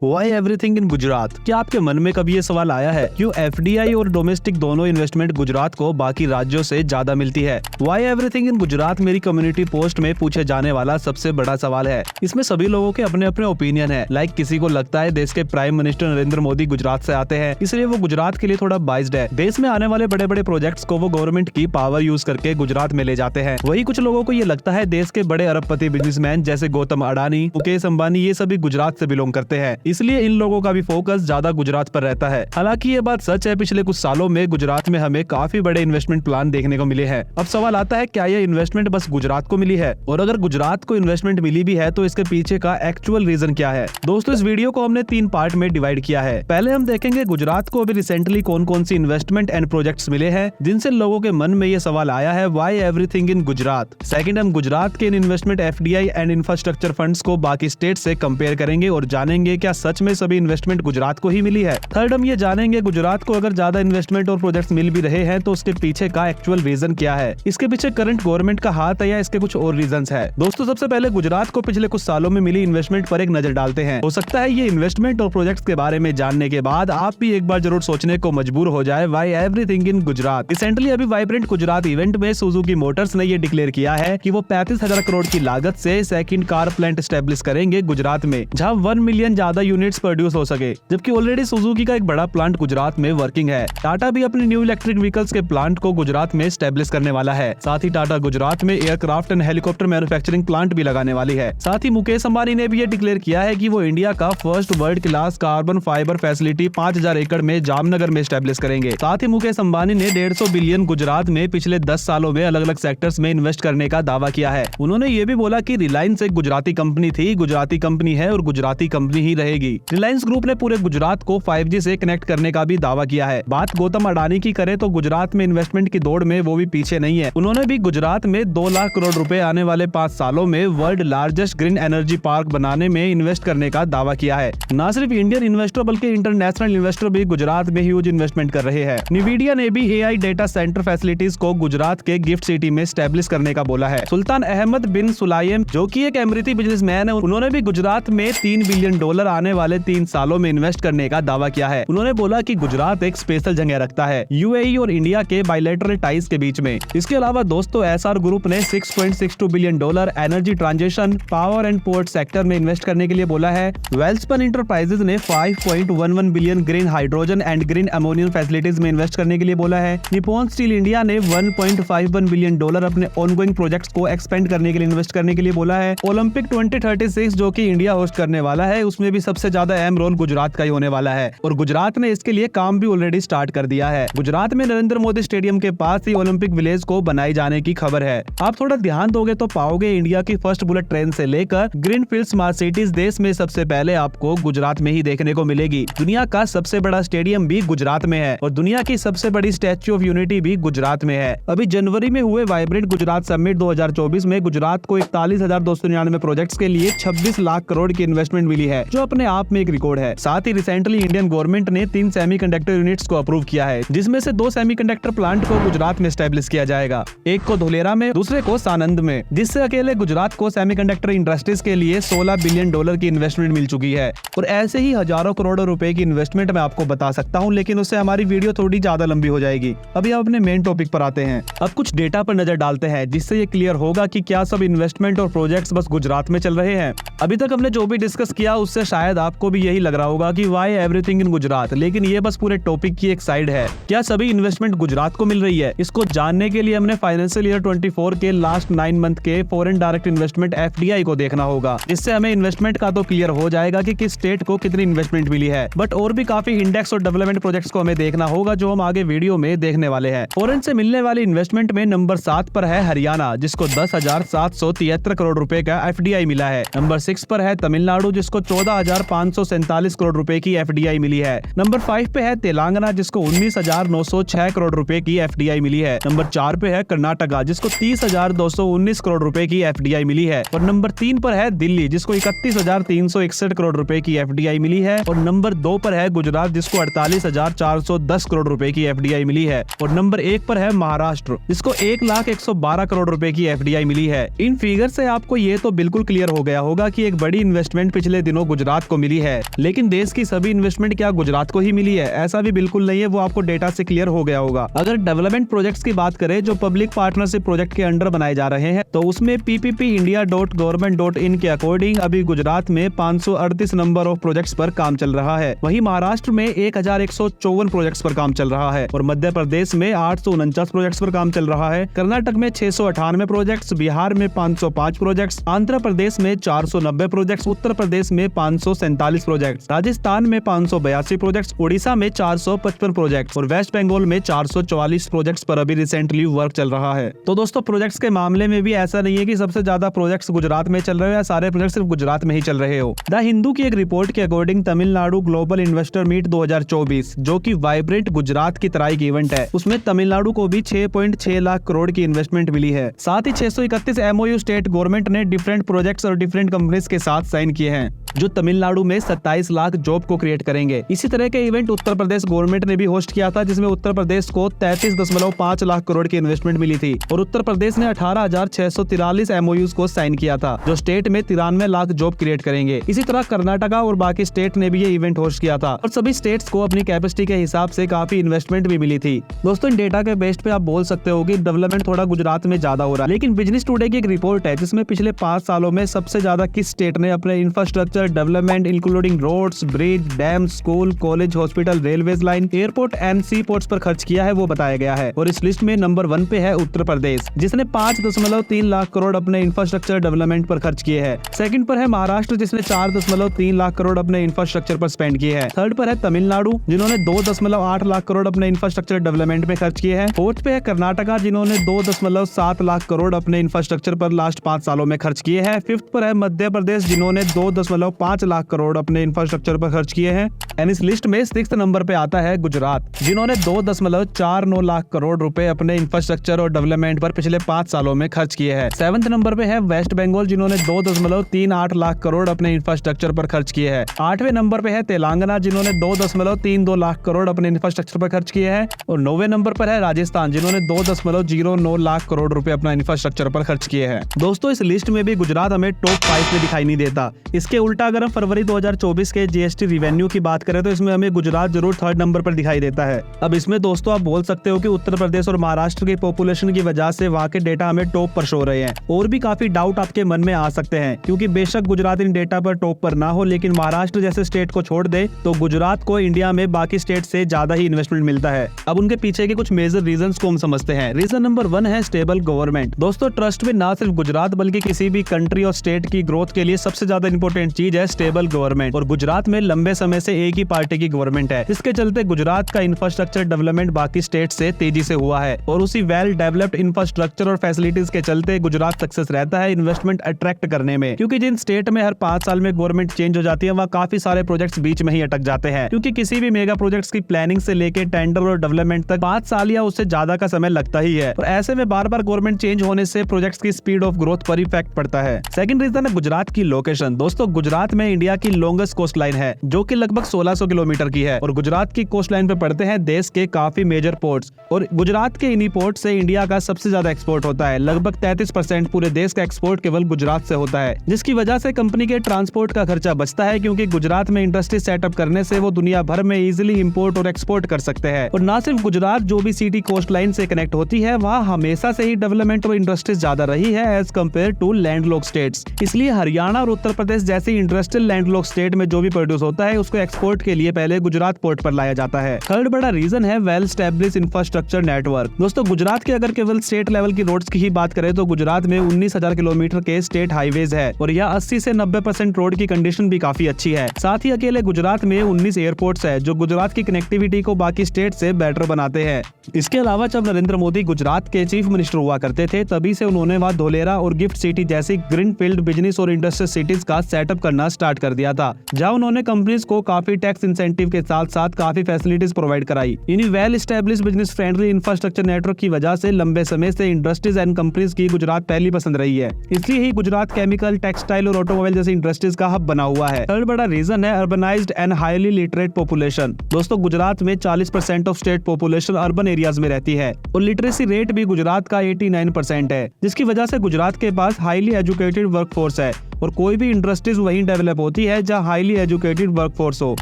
Y everything in Gujarat. क्या आपके मन में कभी ये सवाल आया है क्यों एफडीआई और डोमेस्टिक दोनों इन्वेस्टमेंट गुजरात को बाकी राज्यों से ज्यादा मिलती है? वाई एवरीथिंग इन गुजरात मेरी कम्युनिटी पोस्ट में पूछे जाने वाला सबसे बड़ा सवाल है। इसमें सभी लोगों के अपने अपने ओपिनियन है। लाइक किसी को लगता है देश के प्राइम मिनिस्टर नरेंद्र मोदी गुजरात से आते हैं, इसलिए वो गुजरात के लिए थोड़ा बाइस्ड है। देश में आने वाले बड़े बड़े प्रोजेक्ट्स को वो गवर्नमेंट की पावर यूज करके गुजरात में ले जाते हैं। वही कुछ लोगों को ये लगता है देश के बड़े अरबपति बिजनेसमैन जैसे गौतम अडानी, मुकेश अंबानी ये सभी गुजरात से बिलोंग करते हैं, इसलिए इन लोगों का भी फोकस ज्यादा गुजरात पर रहता है। हालांकि ये बात सच है, पिछले कुछ सालों में गुजरात में हमें काफी बड़े इन्वेस्टमेंट प्लान देखने को मिले हैं। अब सवाल आता है क्या ये इन्वेस्टमेंट बस गुजरात को मिली है, और अगर गुजरात को इन्वेस्टमेंट मिली भी है तो इसके पीछे का एक्चुअल रीजन क्या है? दोस्तों इस वीडियो को हमने 3 पार्ट में डिवाइड किया है। पहले हम देखेंगे गुजरात को अभी रिसेंटली कौन कौन सी इन्वेस्टमेंट एंड प्रोजेक्ट्स मिले हैं जिनसे लोगों के मन में ये सवाल आया है why everything in Gujarat. Second हम गुजरात के इन investment FDI and infrastructure funds को बाकी स्टेट से कंपेयर करेंगे और जानेंगे क्या सच में सभी इन्वेस्टमेंट गुजरात को ही मिली है। थर्ड हम ये जानेंगे गुजरात को अगर ज्यादा इन्वेस्टमेंट और प्रोजेक्ट्स मिल भी रहे हैं तो उसके पीछे का एक्चुअल रीजन क्या है, इसके पीछे करंट गवर्नमेंट का हाथ है या इसके कुछ और रीजंस है। दोस्तों सबसे पहले गुजरात को पिछले कुछ सालों में मिली इन्वेस्टमेंट पर एक नजर डालते हैं। हो सकता है ये इन्वेस्टमेंट और प्रोजेक्ट्स के बारे में जानने के बाद आप भी एक बार जरूर सोचने को मजबूर हो जाए why everything in Gujarat. Recently अभी वाइब्रेंट गुजरात इवेंट में सुजुकी मोटर्स ने ये डिक्लेयर किया है कि वो 35,000 करोड़ की लागत से सेकंड कार प्लांट एस्टेब्लिश करेंगे गुजरात में, जहां 1 मिलियन ज्यादा यूनिट्स प्रोड्यूस हो सके। जबकि ऑलरेडी सुजुकी का एक बड़ा प्लांट गुजरात में वर्किंग है। टाटा भी अपने न्यू इलेक्ट्रिक व्हीकल्स के प्लांट को गुजरात में एस्टेब्लिश करने वाला है। साथ ही टाटा गुजरात में aircraft and helicopter manufacturing plant भी लगाने वाली है। साथ ही मुकेश अंबानी ने भी ये डिक्लेयर किया है कि वो इंडिया का first world class carbon fibre facility 5,000 एकड़ में जामनगर में एस्टेब्लिश करेंगे। साथ ही मुकेश अंबानी ने 150 बिलियन गुजरात में पिछले 10 सालों में अलग अलग सेक्टर्स में इन्वेस्ट करने का दावा किया है। उन्होंने ये भी बोला कि रिलायंस एक गुजराती कंपनी थी, गुजराती कंपनी है और गुजराती कंपनी ही रहेगी। रिलायंस ग्रुप ने पूरे गुजरात को 5G से कनेक्ट करने का भी दावा किया है। बात गौतम अडानी की करें तो गुजरात में इन्वेस्टमेंट की दौड़ में वो भी पीछे नहीं है। उन्होंने भी गुजरात में 2 लाख करोड़ रुपए आने वाले 5 सालों में world largest green energy park बनाने में इन्वेस्ट करने का दावा किया है। न सिर्फ इंडियन इन्वेस्टर बल्कि इंटरनेशनल इन्वेस्टर भी गुजरात में ह्यूज इन्वेस्टमेंट कर रहे हैं। निविडिया ने भी AI डेटा सेंटर फैसिलिटीज को गुजरात के गिफ्ट सिटी में एस्टेब्लिश करने का बोला है। सुल्तान अहमद बिन सुलाइम जो की एक अमेरिकी बिजनेसमैन है, उन्होंने भी गुजरात में $3 बिलियन आने वाले 3 सालों में इन्वेस्ट करने का दावा किया है। उन्होंने बोला कि गुजरात एक स्पेशल जगह रखता है UAE और इंडिया के बायलैटरल टाइज के बीच में। इसके अलावा दोस्तों SR ग्रुप ने $6.62 billion energy transition, power and port sector में इन्वेस्ट करने के लिए बोला है। वेल्सपन इंटरप्राइजेज ने 5.11 billion green hydrogen and green ammonium facilities में इन्वेस्ट करने के लिए बोला है। निप्पॉन स्टील इंडिया ने $1.51 बिलियन अपने ऑनगोइंग प्रोजेक्ट्स को एक्सपेंड करने के लिए इन्वेस्ट करने के लिए बोला है। ओलंपिक 2036 जो कि इंडिया होस्ट करने वाला है, उसमें भी सबसे ज्यादा अहम रोल गुजरात का ही होने वाला है और गुजरात ने इसके लिए काम भी ऑलरेडी स्टार्ट कर दिया है। गुजरात में नरेंद्र मोदी स्टेडियम के पास ही ओलंपिक विलेज को बनाए जाने की खबर है। आप थोड़ा ध्यान दोगे तो पाओगे इंडिया की फर्स्ट बुलेट ट्रेन से लेकर ग्रीनफील्ड स्मार्ट सिटीज देश में सबसे पहले आपको गुजरात में ही देखने को मिलेगी। दुनिया का सबसे बड़ा स्टेडियम भी गुजरात में है और दुनिया की सबसे बड़ी स्टैच्यू ऑफ यूनिटी भी गुजरात में है। अभी जनवरी में हुए वाइब्रेंट गुजरात समिट 2024 में गुजरात को 41,299 प्रोजेक्ट्स के लिए 26 लाख करोड़ की इन्वेस्टमेंट मिली है, जो अपने आप में एक रिकॉर्ड है। साथ ही रिसेंटली इंडियन गवर्नमेंट ने 3 सेमीकंडक्टर यूनिट्स को अप्रूव किया है, जिसमें से 2 सेमीकंडक्टर प्लांट को गुजरात में एस्टेब्लिश किया जाएगा, एक को धोलेरा में, दूसरे को सानंद में, जिससे अकेले गुजरात को सेमीकंडक्टर इंडस्ट्रीज के लिए $16 बिलियन की इन्वेस्टमेंट मिल चुकी है। और ऐसे ही हजारों करोड़ों रुपए की इन्वेस्टमेंट मैं आपको बता सकता हूँ, लेकिन उससे हमारी वीडियो थोड़ी ज्यादा लंबी हो जाएगी। अभी आप अपने मेन टॉपिक पर आते हैं। अब कुछ डेटा पर नजर डालते हैं जिससे ये क्लियर होगा कि क्या सब इन्वेस्टमेंट और प्रोजेक्ट्स बस गुजरात में चल रहे हैं। अभी तक हमने जो भी डिस्कस किया उससे शायद आपको भी यही लग रहा होगा कि व्हाई एवरीथिंग इन गुजरात, लेकिन ये बस पूरे टॉपिक की एक साइड है। क्या सभी इन्वेस्टमेंट गुजरात को मिल रही है? इसको जानने के लिए हमने फाइनेंशियल ईयर 24 के लास्ट 9 मंथ के फॉरेन डायरेक्ट इन्वेस्टमेंट FDI को देखना होगा, जिससे हमें इन्वेस्टमेंट का तो क्लियर हो जाएगा कि किस स्टेट को कितनी इन्वेस्टमेंट मिली है, बट और भी काफी इंडेक्स और डेवलपमेंट प्रोजेक्ट्स को हमें देखना होगा, जो हम आगे वीडियो में देखने वाले हैं। फॉरेन से मिलने वाली इन्वेस्टमेंट में नंबर 7 पर है हरियाणा, जिसको 10,773 करोड़ रुपए का FDI मिला है। नंबर 6 पर है तमिलनाडु, जिसको 14,547 करोड़ रुपए की FDI मिली है। नंबर 5 पे है तेलंगाना, जिसको 19,906 करोड़ रुपए की FDI मिली है। नंबर 4 पे है कर्नाटका, जिसको 30,219 करोड़ रुपए की FDI मिली है। और नंबर 3 पर है दिल्ली, जिसको 31,361 करोड़ रुपए की FDI मिली है। और नंबर 2 पर है गुजरात, जिसको 48,410 करोड़ रुपए की FDI मिली है। और नंबर 1 पर है महाराष्ट्र, जिसको 1,112 करोड़ रुपए की FDI मिली है। इन फिगर से आपको ये तो बिल्कुल क्लियर हो गया होगा कि एक बड़ी इन्वेस्टमेंट पिछले दिनों गुजरात को मिली है। लेकिन देश की सभी इन्वेस्टमेंट क्या गुजरात को ही मिली है? ऐसा भी बिल्कुल नहीं है, वो आपको डेटा से क्लियर हो गया होगा। अगर डेवलपमेंट प्रोजेक्ट्स की बात करें जो पब्लिक पार्टनरशिप प्रोजेक्ट के अंडर बनाए जा रहे हैं, तो उसमें PPPindia.government.in के अकॉर्डिंग अभी गुजरात में 538 नंबर ऑफ प्रोजेक्ट्स पर काम चल रहा है। वहीं महाराष्ट्र में 1154 प्रोजेक्ट्स पर काम चल रहा है और मध्य प्रदेश में 849 प्रोजेक्ट्स पर काम चल रहा है। कर्नाटक में 698 प्रोजेक्ट्स, बिहार में 505 प्रोजेक्ट्स, आंध्र प्रदेश में 490 प्रोजेक्ट्स, उत्तर प्रदेश में 547 प्रोजेक्ट्स, राजस्थान में 582 प्रोजेक्ट्स, उड़ीसा में 455 प्रोजेक्ट्स और वेस्ट बंगाल में 444 प्रोजेक्ट्स पर अभी रिसेंटली वर्क चल रहा है। तो दोस्तों प्रोजेक्ट्स के मामले में भी ऐसा नहीं है कि सबसे ज्यादा प्रोजेक्ट्स गुजरात में चल रहे हो या सारे प्रोजेक्ट सिर्फ गुजरात में ही चल रहे हो। द हिंदू की एक रिपोर्ट के according Tamil Nadu global investor meet 2024 जो कि वाइब्रेंट गुजरात की तरह की इवेंट है, उसमें तमिलनाडु को भी 6.6 लाख करोड़ की इन्वेस्टमेंट मिली है। साथ ही 631 MOU स्टेट गवर्नमेंट ने डिफरेंट प्रोजेक्ट्स और डिफरेंट कंपनीज के साथ साइन किए हैं जो तमिलनाडु में 27 लाख जॉब को क्रिएट करेंगे। इसी तरह के इवेंट उत्तर प्रदेश गवर्नमेंट ने भी होस्ट किया था जिसमें उत्तर प्रदेश को 33.5 लाख करोड़ की इन्वेस्टमेंट मिली थी और उत्तर प्रदेश ने 18,643 MOUs को साइन किया था जो स्टेट में 93 लाख जॉब क्रिएट करेंगे। इसी तरह कर्नाटका और बाकी स्टेट ने भी ये इवेंट होस्ट किया था और सभी स्टेट्स को अपनी कैपेसिटी के हिसाब से काफी इन्वेस्टमेंट भी मिली थी। दोस्तों इन डेटा के बेस पे आप बोल सकते हो कि डेवलपमेंट थोड़ा गुजरात में ज्यादा हो रहा है, लेकिन बिजनेस टुडे की एक रिपोर्ट है जिसमें पिछले 5 सालों में सबसे ज्यादा किस स्टेट ने अपने infrastructure development including roads, bridge, dam, school, college, hospital, railways line, airport and sea ports पर खर्च किया है वो बताया गया है। और इस लिस्ट में नंबर 1 पे है उत्तर प्रदेश जिसने 5.3 लाख करोड़ अपने इंफ्रास्ट्रक्चर डेवलपमेंट पर खर्च किए हैं। सेकंड पर है महाराष्ट्र जिसने 4.3 लाख करोड़ अपने इंफ्रास्ट्रक्चर पर स्पेंड किए हैं। थर्ड पर है तमिलनाडु जिन्होंने 2.8 लाख करोड़ अपने इंफ्रास्ट्रक्चर डेवलपमेंट में खर्च किए हैं। फोर्थ पे है कर्नाटका जिन्होंने 2.7 लाख करोड़ अपने इंफ्रास्ट्रक्चर पर लास्ट 5 सालों में खर्च किए हैं। फिफ्थ पर है मध्य प्रदेश जिन्होंने 2.5 लाख करोड़ अपने इंफ्रास्ट्रक्चर पर खर्च किए हैं। एंड इस लिस्ट में 6th नंबर पे आता है गुजरात जिन्होंने 2.49 लाख करोड़ रुपए अपने इंफ्रास्ट्रक्चर और डेवलपमेंट पर पिछले 5 सालों में खर्च किए हैं। 7th नंबर पे है वेस्ट बंगाल जिन्होंने 2.38 लाख करोड़ अपने इंफ्रास्ट्रक्चर पर खर्च किए हैं। 8वें नंबर पे है तेलंगाना जिन्होंने 2.32 लाख करोड़ अपने इंफ्रास्ट्रक्चर पर खर्च किए हैं और 9वें नंबर पर है राजस्थान जिन्होंने 2.09 लाख करोड़ रुपए अपना इंफ्रास्ट्रक्चर पर खर्च किए हैं। दोस्तों इस लिस्ट में भी गुजरात हमें टॉप 5 में दिखाई नहीं देता। इसके उल्टा अगर हम फरवरी 2024 के GST रिवेन्यू की बात करें तो इसमें हमें गुजरात जरूर 3rd नंबर पर दिखाई देता है। अब इसमें दोस्तों आप बोल सकते हो कि उत्तर प्रदेश और महाराष्ट्र की पॉपुलेशन की वजह से वहाँ के डेटा हमें टॉप पर शो रहे हैं और भी काफी डाउट आपके मन में आ सकते हैं क्योंकि बेशक गुजरात इन डेटा पर टॉप पर ना हो लेकिन महाराष्ट्र जैसे स्टेट को छोड़ दे तो गुजरात को इंडिया में बाकी स्टेट से ज्यादा ही इन्वेस्टमेंट मिलता है। अब उनके पीछे के कुछ मेजर रीजंस को हम समझते हैं। रीजन नंबर 1 है स्टेबल गवर्नमेंट। दोस्तों ट्रस्ट में ना सिर्फ गुजरात बल्कि किसी भी कंट्री और स्टेट की ग्रोथ के लिए सबसे ज्यादा इंपॉर्टेंट चीज है स्टेबल गवर्नमेंट और गुजरात में लंबे समय से एक ही पार्टी की गवर्नमेंट है जिसके चलते गुजरात का इंफ्रास्ट्रक्चर डेवलपमेंट बाकी स्टेट से तेजी से हुआ है और उसी वेल डेवलप्ड इंफ्रास्ट्रक्चर और फैसिलिटीज के चलते गुजरात सक्सेस रहता है इन्वेस्टमेंट अट्रैक्ट करने में क्योंकि जिन स्टेट में हर 5 साल में गवर्नमेंट चेंज हो जाती है वहाँ काफी सारे प्रोजेक्ट्स बीच में ही अटक जाते हैं क्योंकि किसी भी मेगा प्रोजेक्ट्स की प्लानिंग से लेके टेंडर और डेवलपमेंट तक 5 साल या उससे ज्यादा का समय लगता ही है और ऐसे में बार बार गवर्नमेंट चेंज होने से प्रोजेक्ट्स की स्पीड ऑफ ग्रोथ पर इफेक्ट पड़ता है। सेकंड रीजन है गुजरात की लोकेशन। दोस्तों गुजरात में इंडिया की लॉन्गेस्ट कोस्ट लाइन है जो कि लगभग 1600 किलोमीटर की है और गुजरात की कोस्ट लाइन पे पड़ते हैं देश के काफी मेजर पोर्ट्स और गुजरात के इन्हीं पोर्ट से इंडिया का सबसे ज्यादा एक्सपोर्ट होता है। लगभग 33% पूरे देश का एक्सपोर्ट केवल गुजरात से होता है जिसकी वजह से कंपनी के ट्रांसपोर्ट का खर्चा बचता है क्योंकि गुजरात में इंडस्ट्री सेटअप करने से वो दुनिया भर में इजीली इंपोर्ट और एक्सपोर्ट कर सकते हैं। और ना सिर्फ गुजरात जो भी सिटी कोस्ट लाइन से कनेक्ट होती है वहाँ हमेशा से ही डेवलपमेंट और इंडस्ट्रीज ज्यादा रही है as compared to landlock states. इसलिए हरियाणा और उत्तर प्रदेश जैसी इंडस्ट्रियल लैंडलॉक स्टेट में जो भी प्रोड्यूस होता है उसको एक्सपोर्ट के लिए पहले गुजरात पोर्ट पर लाया जाता है। थर्ड बड़ा रीजन है वेल एस्टैब्लिश्ड इंफ्रास्ट्रक्चर नेटवर्क। दोस्तों गुजरात के अगर केवल स्टेट लेवल की रोड्स की ही बात करें तो गुजरात में 19,000 किलोमीटर के स्टेट हाईवेज है और यह 80 से 90% रोड की कंडीशन भी काफी अच्छी है। साथ ही अकेले गुजरात में 19 एयरपोर्ट्स है जो गुजरात की कनेक्टिविटी को बाकी स्टेट से बेटर बनाते हैं। इसके अलावा जब नरेंद्र मोदी गुजरात के चीफ मिनिस्टर हुआ करते थे तभी से उन्होंने वहाँ धोलेरा और गिफ्ट सिटी जैसी ग्रीनफील्ड बिजनेस और इंडस्ट्रियल सिटीज का सेटअप करना स्टार्ट कर दिया था जहाँ उन्होंने कंपनीज को काफी टैक्स इंसेंटिव के साथ साथ काफी फैसिलिटीज प्रोवाइड कराई। इन्हीं well established business friendly infrastructure network की वजह से लंबे समय से इंडस्ट्रीज एंड कंपनीज की गुजरात पहली पसंद रही है। इसलिए ही गुजरात केमिकल, टेक्सटाइल और ऑटोमोबाइल जैसी इंडस्ट्रीज का हब बना हुआ है। थर्ड बड़ा रीजन है urbanised and highly literate population. दोस्तों गुजरात में 40% of state population urban areas में रहती है और लिटरेसी रेट भी गुजरात का 89% है जिसकी वजह से गुजरात के पास हाईली एजुकेटेड वर्कफोर्स है और कोई भी इंडस्ट्रीज वहीं डेवलप होती है जहाँ हाईली एजुकेटेड वर्कफोर्स हो।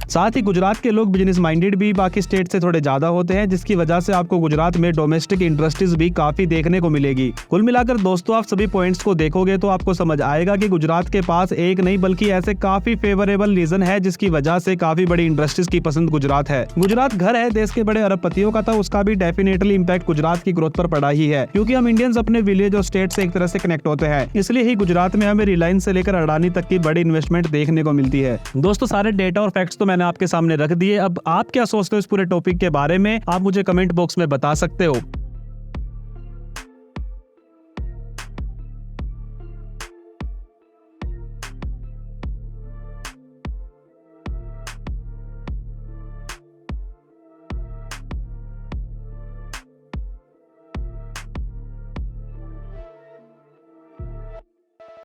साथ ही गुजरात के लोग बिजनेस माइंडेड भी बाकी स्टेट से थोड़े ज्यादा होते हैं, जिसकी वजह से आपको गुजरात में डोमेस्टिक इंडस्ट्रीज भी काफी देखने को मिलेगी। कुल मिलाकर दोस्तों आप सभी पॉइंट्स को देखोगे तो आपको समझ आएगा कि गुजरात के पास एक नहीं बल्कि ऐसे काफी फेवरेबल रीजन है जिसकी वजह से काफी बड़ी इंडस्ट्रीज की पसंद गुजरात है। गुजरात घर है देश के बड़े अरबपतियों का, तो उसका भी डेफिनेटली इंपैक्ट गुजरात की ग्रोथ पर पड़ा ही है, क्योंकि हम इंडियंस अपने विलेज और स्टेट से एक तरह से कनेक्ट होते हैं। इसलिए ही गुजरात में हमें रिलायंस से लेकर अडानी तक की बड़ी इन्वेस्टमेंट देखने को मिलती है। दोस्तों सारे डेटा और फैक्ट्स तो मैंने आपके सामने रख दिए। अब आप क्या सोचते हो इस पूरे टॉपिक के बारे में, आप मुझे कमेंट बॉक्स में बता सकते हो।